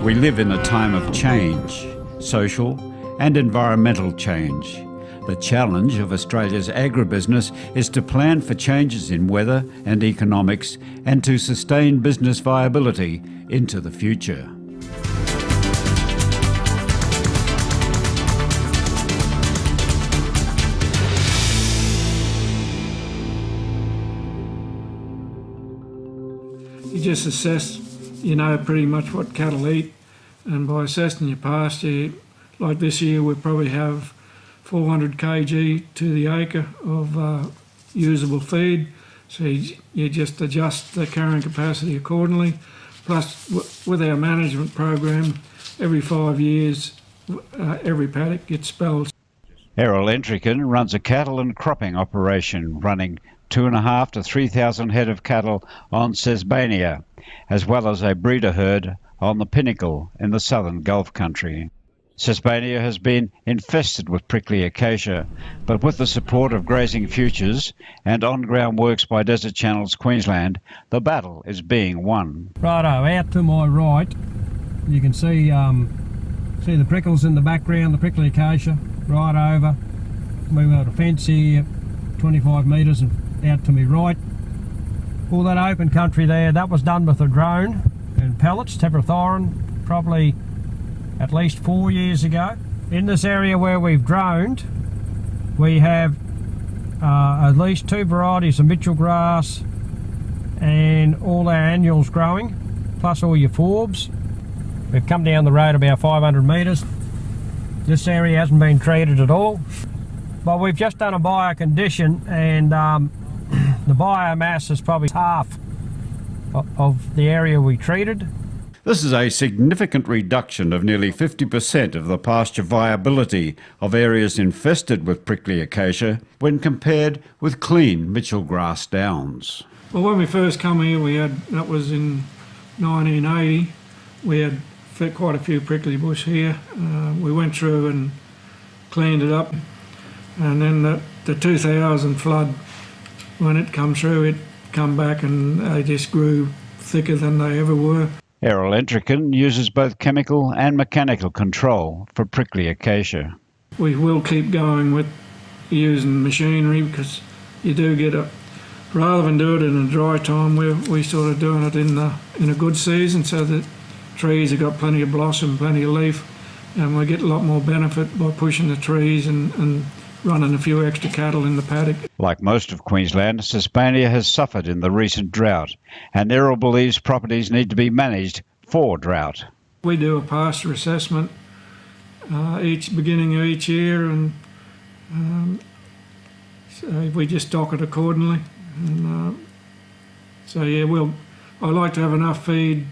We live in a time of change, social and environmental change. The challenge of Australia's agribusiness is to plan for changes in weather and economics and to sustain business viability into the future. You just assess, you know, pretty much what cattle eat, and by assessing your pasture, like this year we probably have 400 kg to the acre of usable feed, so you just adjust the carrying capacity accordingly. Plus, with our management program, every 5 years every paddock gets spelled. Errol Entrican runs a cattle and cropping operation running 2,500 to 3,000 head of cattle on Sesbania, as well as a breeder herd on the Pinnacle in the southern Gulf country. Sesbania has been infested with prickly acacia, but with the support of Grazing Futures and on-ground works by Desert Channels Queensland, the battle is being won. Righto, out to my right, you can see the prickles in the background, the prickly acacia, right over. We've got a fence here, 25 metres, and out to my right. All that open country there, that was done with a drone and pellets, tetrothyron, probably at least 4 years ago. In this area where we've droned, we have at least 2 varieties of Mitchell grass and all our annuals growing, plus all your forbs. We've come down the road about 500 metres. This area hasn't been treated at all, but we've just done a biocondition, and the biomass is probably half of the area we treated. This is a significant reduction of nearly 50% of the pasture viability of areas infested with prickly acacia when compared with clean Mitchell grass downs. Well, when we first come here, that was in 1980, we had quite a few prickly bush here. We went through and cleaned it up, and then the 2000 flood, when it come through, it come back and they just grew thicker than they ever were. Errol Entrican uses both chemical and mechanical control for prickly acacia. We will keep going with using machinery, because you do get rather than do it in a dry time, we sort of doing it in a good season, so that trees have got plenty of blossom, plenty of leaf, and we get a lot more benefit by pushing the trees and running a few extra cattle in the paddock. Like most of Queensland, Sesbania has suffered in the recent drought, and Errol believes properties need to be managed for drought. We do a pasture assessment beginning of each year, and so we just stock it accordingly. And so yeah, I like to have enough feed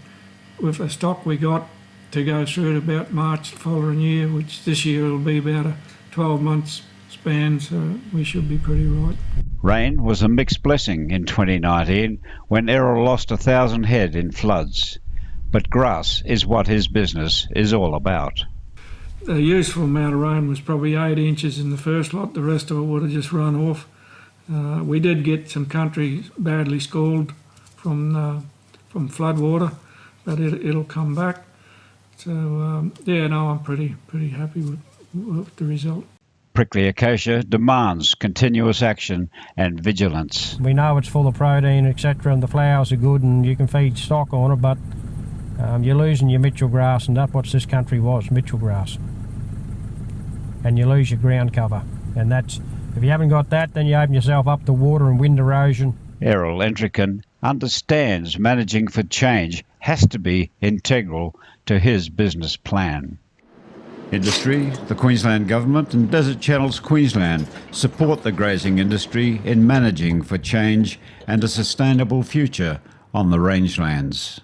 with the stock we got to go through to about March the following year, which this year will be about a 12 months span, so we should be pretty right. Rain was a mixed blessing in 2019 when Errol lost 1,000 head in floods. But grass is what his business is all about. The useful amount of rain was probably 8 inches in the first lot, the rest of it would have just run off. We did get some country badly scalded from flood water, but it'll come back. So yeah, no, I'm pretty happy with the result. Prickly acacia demands continuous action and vigilance. We know it's full of protein, etc., and the flowers are good and you can feed stock on it, but you're losing your Mitchell grass, and that's what this country was, Mitchell grass. And you lose your ground cover, and that's, if you haven't got that, then you open yourself up to water and wind erosion. Errol Entrican understands managing for change has to be integral to his business plan. Industry, the Queensland Government and Desert Channels Queensland support the grazing industry in managing for change and a sustainable future on the rangelands.